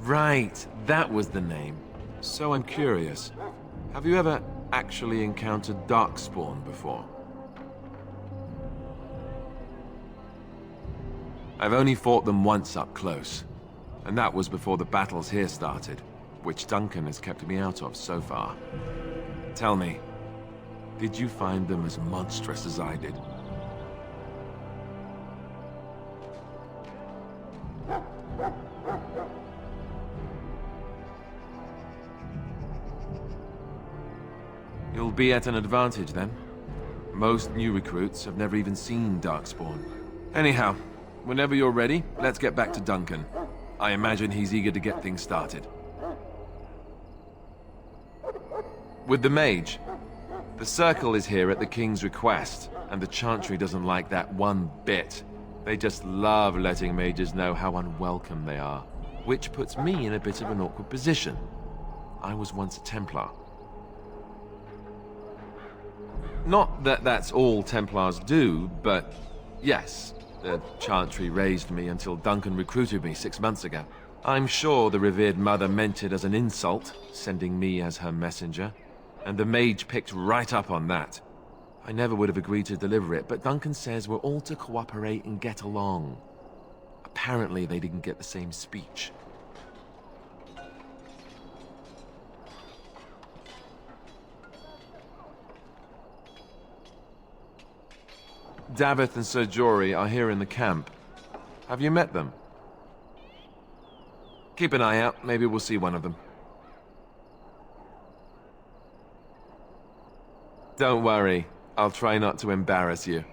Right, that was the name. So I'm curious. Have you ever actually encountered Darkspawn before? I've only fought them once up close, and that was before the battles here started, which Duncan has kept me out of so far. Tell me, did you find them as monstrous as I did? You'll be at an advantage then. Most new recruits have never even seen Darkspawn. Anyhow, whenever you're ready, let's get back to Duncan. I imagine he's eager to get things started. With the mage, the Circle is here at the King's request, and the Chantry doesn't like that one bit. They just love letting mages know how unwelcome they are, which puts me in a bit of an awkward position. I was once a Templar. Not that that's all Templars do, but yes, the Chantry raised me until Duncan recruited me 6 months ago. I'm sure the revered mother meant it as an insult, sending me as her messenger, and the mage picked right up on that. I never would have agreed to deliver it, but Duncan says we're all to cooperate and get along. Apparently they didn't get the same speech. Davith and Sir Jory are here in the camp. Have you met them? Keep an eye out, maybe we'll see one of them. Don't worry, I'll try not to embarrass you.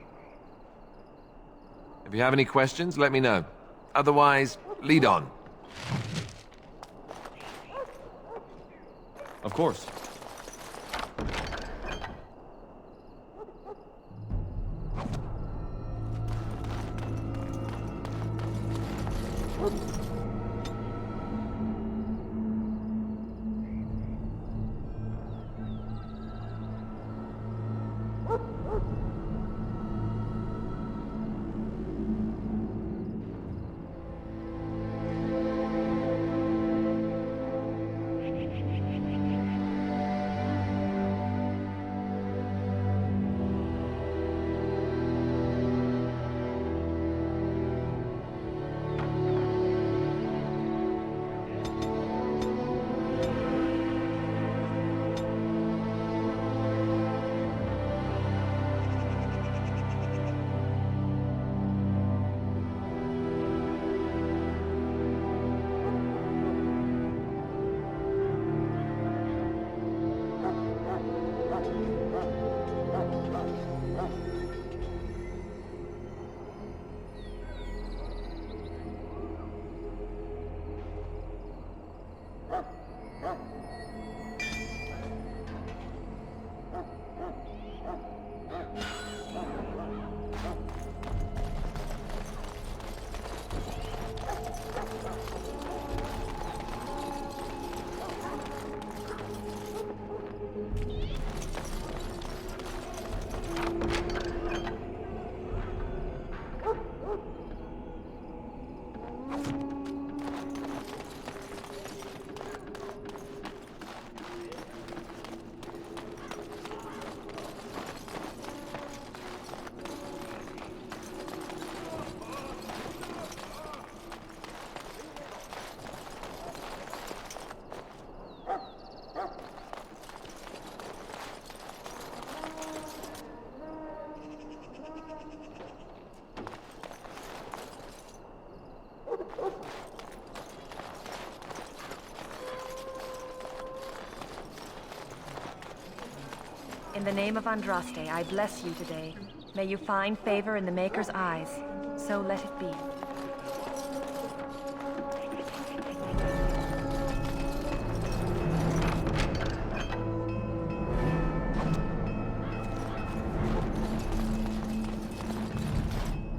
If you have any questions, let me know. Otherwise, lead on. Of course. In the name of Andraste, I bless you today. May you find favor in the Maker's eyes. So let it be.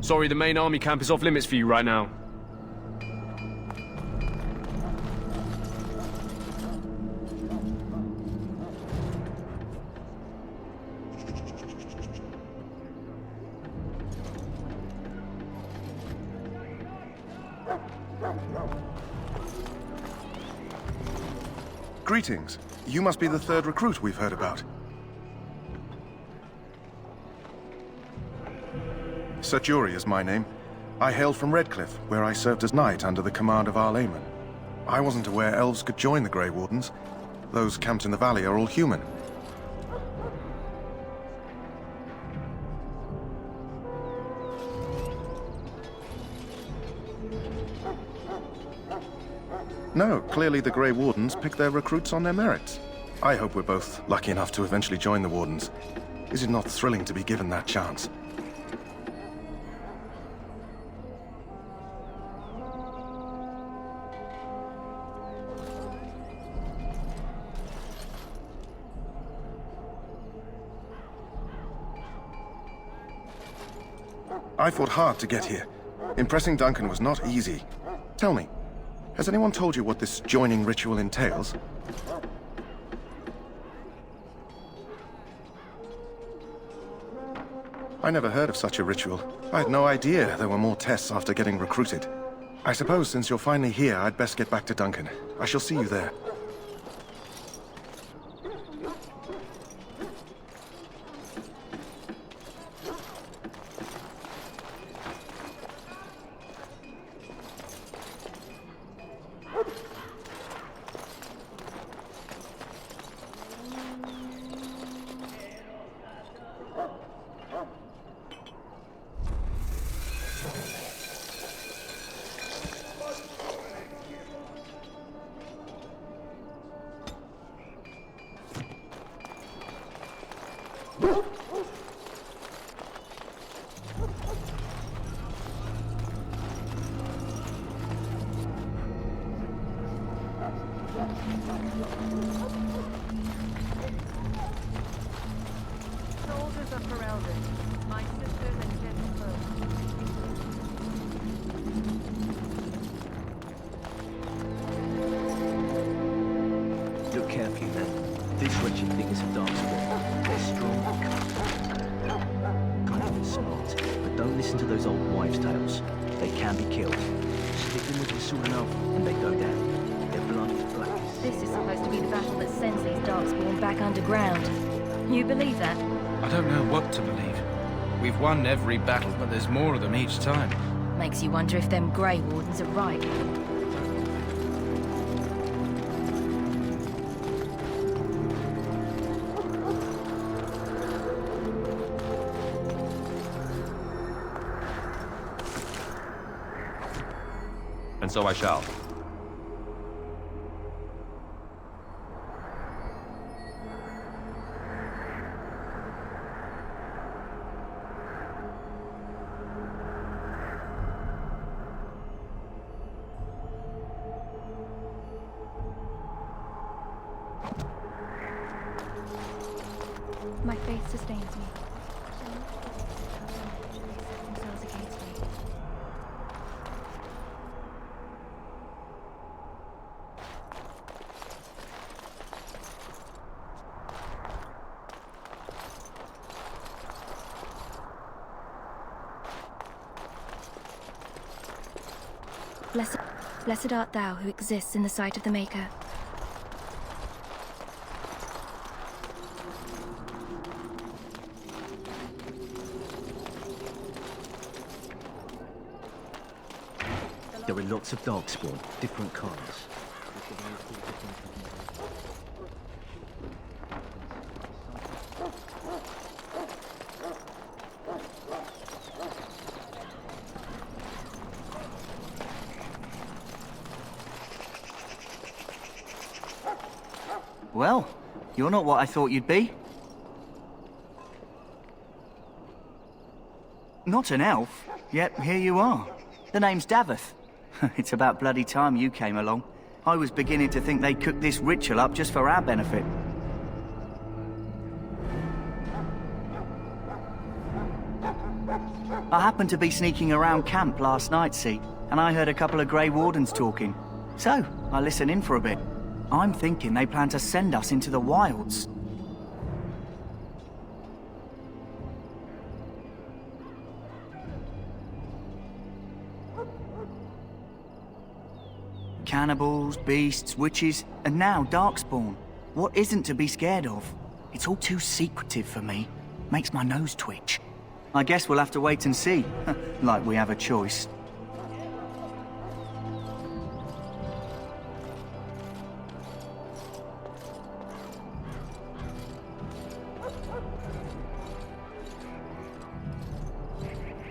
Sorry, the main army camp is off limits for you right now. Greetings. You must be the third recruit we've heard about. Sir Jury is my name. I hail from Redcliffe, where I served as knight under the command of Arl Eamon. I wasn't aware elves could join the Grey Wardens. Those camped in the valley are all human. No, clearly the Grey Wardens pick their recruits on their merits. I hope we're both lucky enough to eventually join the Wardens. Is it not thrilling to be given that chance? I fought hard to get here. Impressing Duncan was not easy. Tell me, has anyone told you what this joining ritual entails? I never heard of such a ritual. I had no idea there were more tests after getting recruited. I suppose since you're finally here, I'd best get back to Duncan. I shall see you there. Soldiers of Ferelden, my sisters and kinsfolk. Look carefully, man. This wretched thing is a darkspawn. They're strong and kind of smart, but don't listen to those old wives' tales. They can be killed. Stick them with the sword enough, and they go down. Their blood is black. This is supposed to be the battle that sends these darkspawn back underground. You believe that? I don't know what to believe. We've won every battle, but there's more of them each time. Makes you wonder if them Grey Wardens are right. And so I shall. My faith sustains me. Themselves against me. Blessed art thou who exists in the sight of the Maker. There are lots of darkspawn, different kinds. Well, you're not what I thought you'd be. Not an elf, yet here you are. The name's Daveth. It's about bloody time you came along. I was beginning to think they cooked this ritual up just for our benefit. I happened to be sneaking around camp last night, see, and I heard a couple of Grey Wardens talking. So, I listened in for a bit. I'm thinking they plan to send us into the wilds. cannibals, beasts, witches, and now Darkspawn. What isn't to be scared of? It's all too secretive for me. Makes my nose twitch. I guess we'll have to wait and see. Like we have a choice.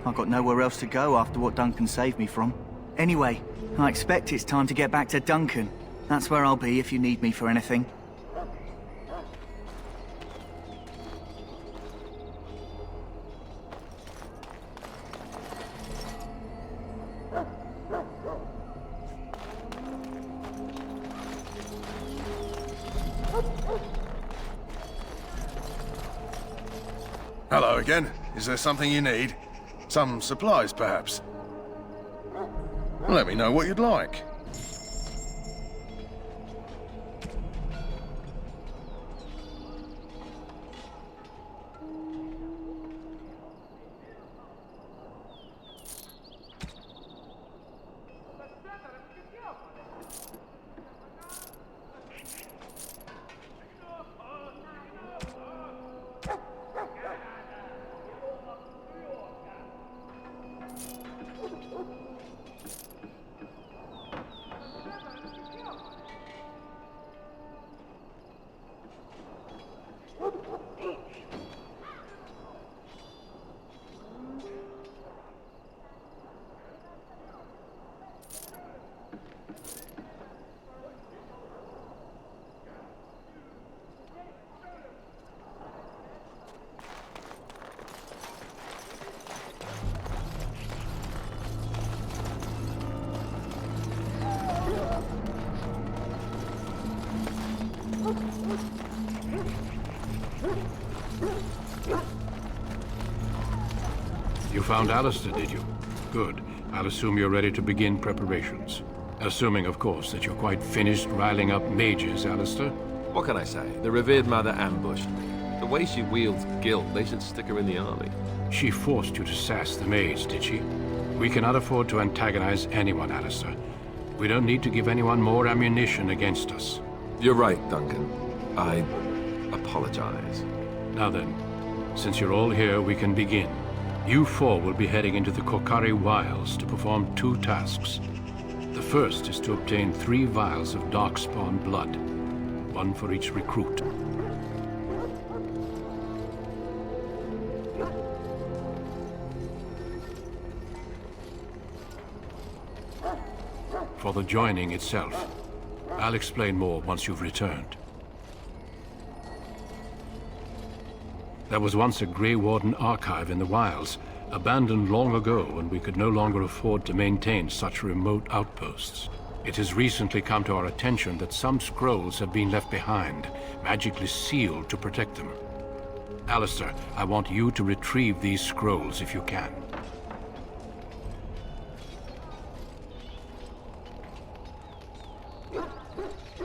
I've got nowhere else to go after what Duncan saved me from. Anyway, I expect it's time to get back to Duncan. That's where I'll be if you need me for anything. Hello again. Is there something you need? Some supplies, perhaps? Let me know what you'd like. You found Alistair, did you? Good. I'll assume you're ready to begin preparations. Assuming, of course, that you're quite finished riling up mages, Alistair. What can I say? The revered mother ambushed me. The way she wields guilt, they should stick her in the army. She forced you to sass the maids, did she? We cannot afford to antagonize anyone, Alistair. We don't need to give anyone more ammunition against us. You're right, Duncan. I apologize. Now then, since you're all here, we can begin. You four will be heading into the Kokari Wilds to perform 2 tasks. The first is to obtain 3 vials of Darkspawn blood, 1 for each recruit. For the joining itself, I'll explain more once you've returned. There was once a Grey Warden archive in the wilds, abandoned long ago when we could no longer afford to maintain such remote outposts. It has recently come to our attention that some scrolls have been left behind, magically sealed to protect them. Alistair, I want you to retrieve these scrolls if you can.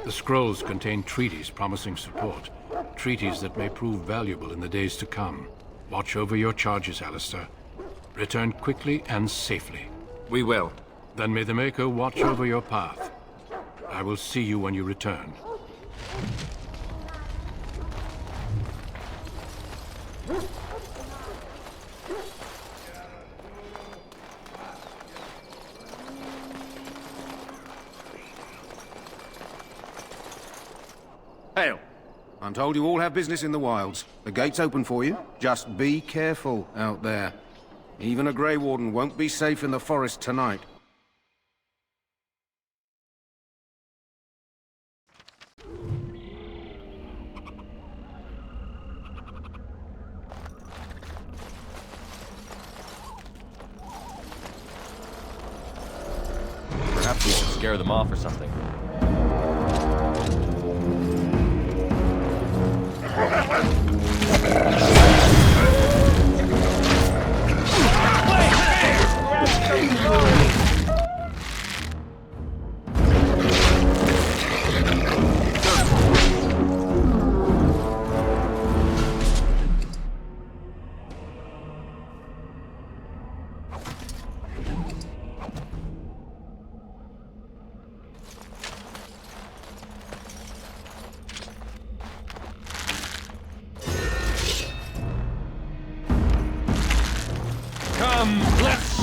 The scrolls contain treaties promising support. Treaties that may prove valuable in the days to come. Watch over your charges, Alistair. Return quickly and safely. We will. Then may the Maker watch over your path. I will see you when you return. Hail! I'm told you all have business in the wilds. The gate's open for you. Just be careful out there. Even a Grey Warden won't be safe in the forest tonight. Perhaps we should scare them off or something.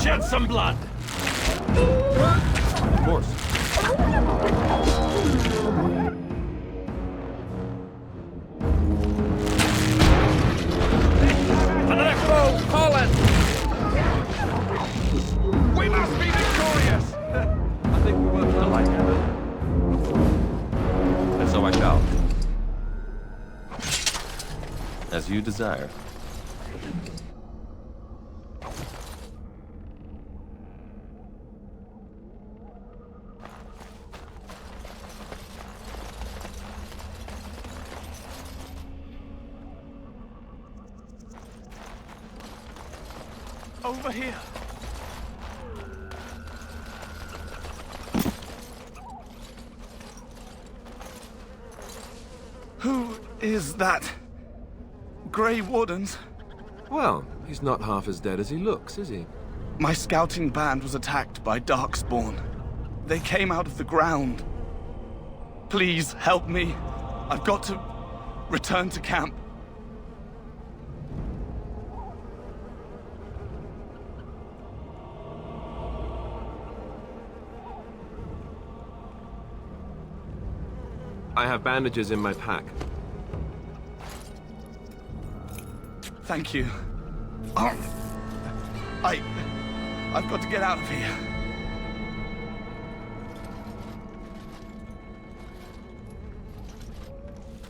shed some blood! Of course. Another foe fallen! We must be victorious! I think we worked well together. And so I shall. As you desire. Over here! Who is that? Grey Wardens? Well, he's not half as dead as he looks, is he? My scouting band was attacked by Darkspawn. They came out of the ground. Please help me. I've got to return to camp. I have bandages in my pack. Thank you. I've got to get out of here.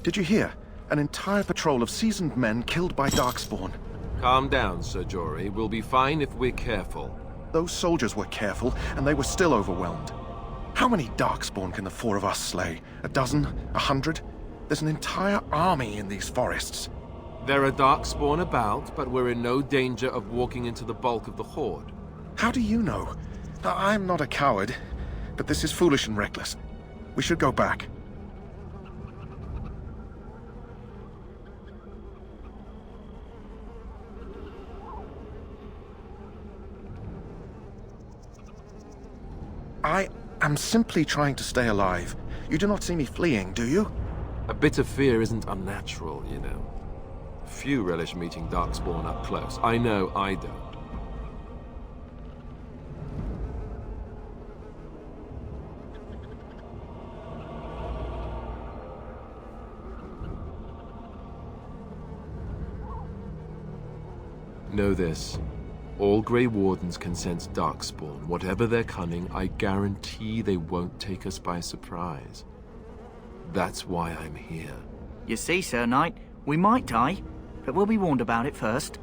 Did you hear? An entire patrol of seasoned men killed by Darkspawn. Calm down, Sir Jory. We'll be fine if we're careful. Those soldiers were careful, and they were still overwhelmed. How many Darkspawn can the four of us slay? A dozen? 100? There's an entire army in these forests. There are Darkspawn about, but we're in no danger of walking into the bulk of the Horde. How do you know? I'm not a coward, but this is foolish and reckless. We should go back. I'm simply trying to stay alive. You do not see me fleeing, do you? A bit of fear isn't unnatural, you know. Few relish meeting Darkspawn up close. I know I don't. Know this. All Grey Wardens can sense Darkspawn. Whatever their cunning, I guarantee they won't take us by surprise. That's why I'm here. You see, Sir Knight, we might die, but we'll be warned about it first.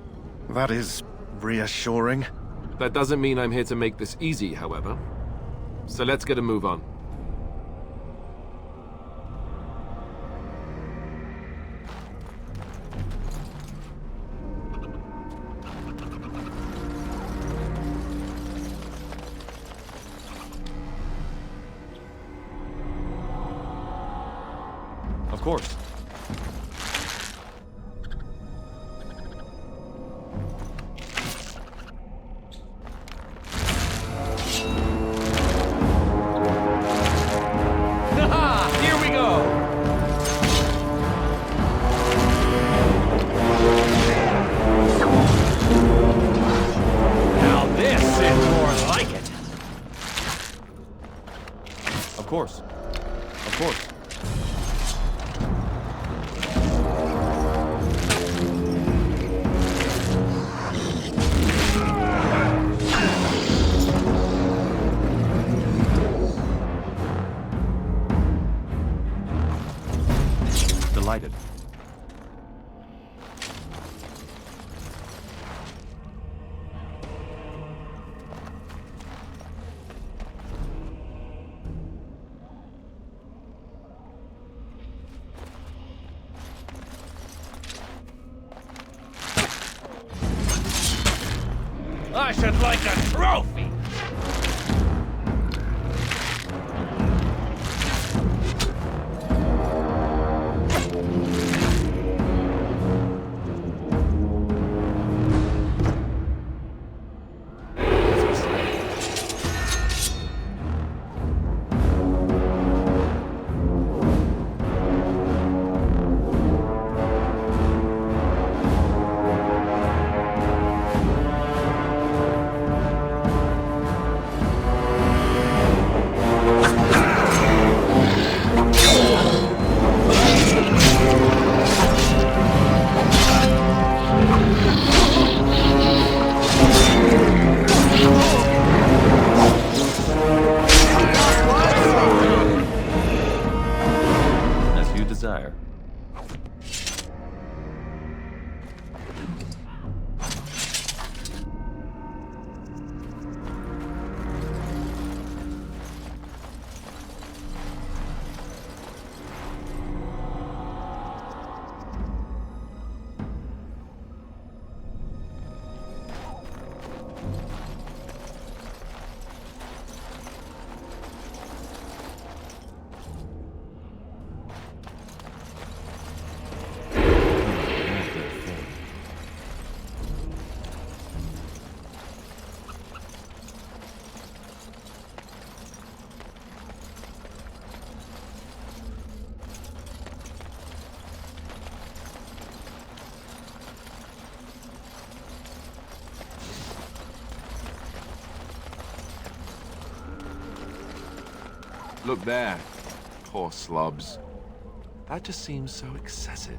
That is reassuring. That doesn't mean I'm here to make this easy, however. So let's get a move on. Of course. Here we go! Now this is more like it. Of course. Of course. Delighted. I should like a trophy! desire. Look there. Poor slobs. That just seems so excessive.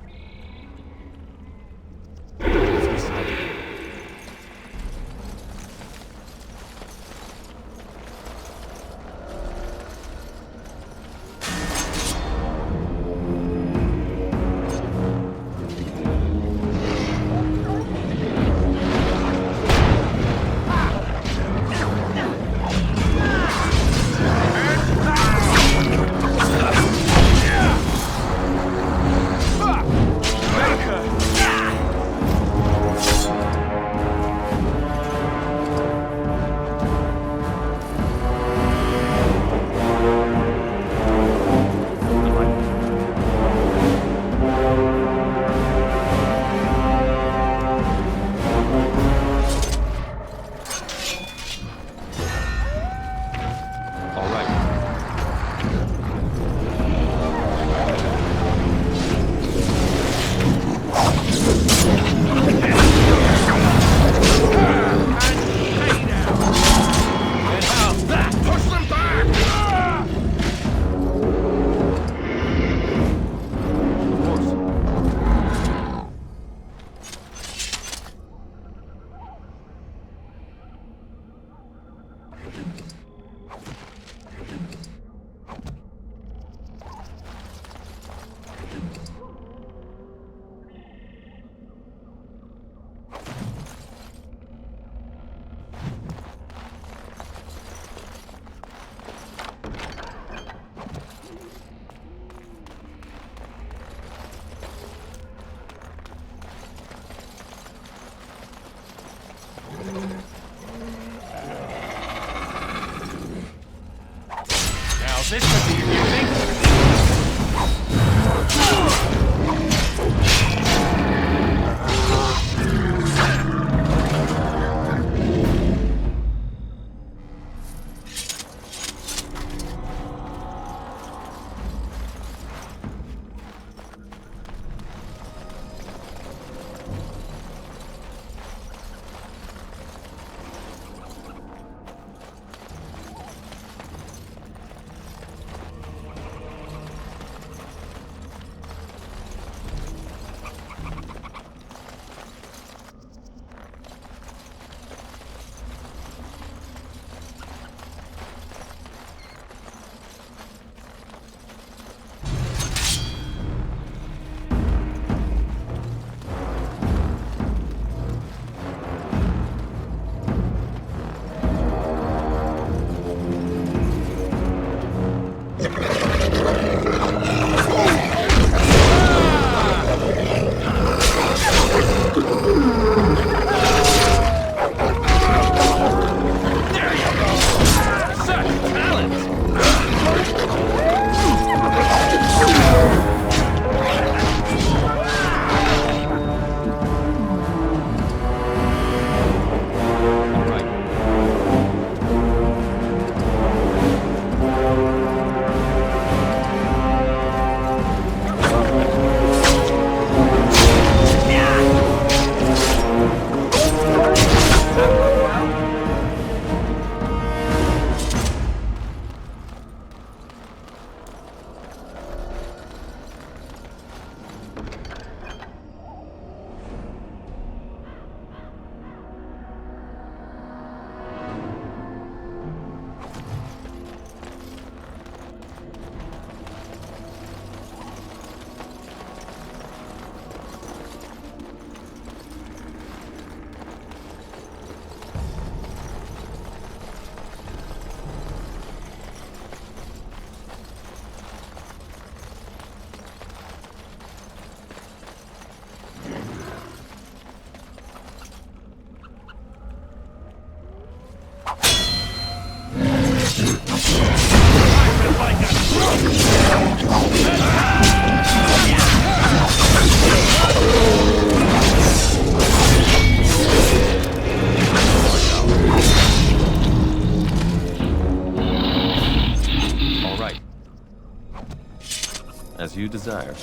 As you desire.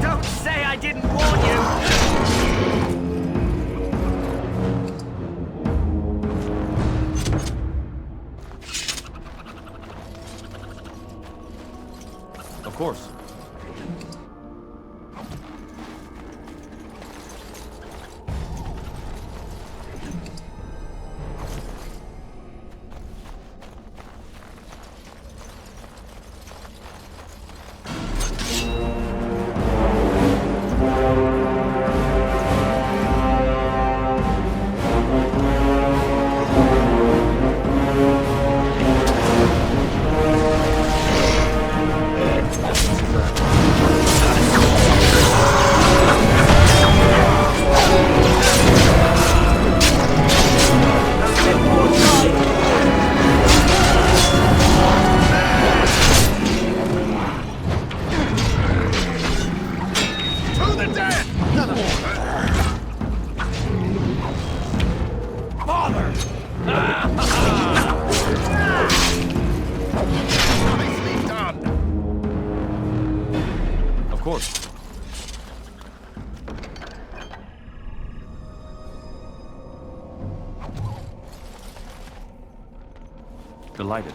Don't say I didn't warn you! Of course. Of course. Delighted.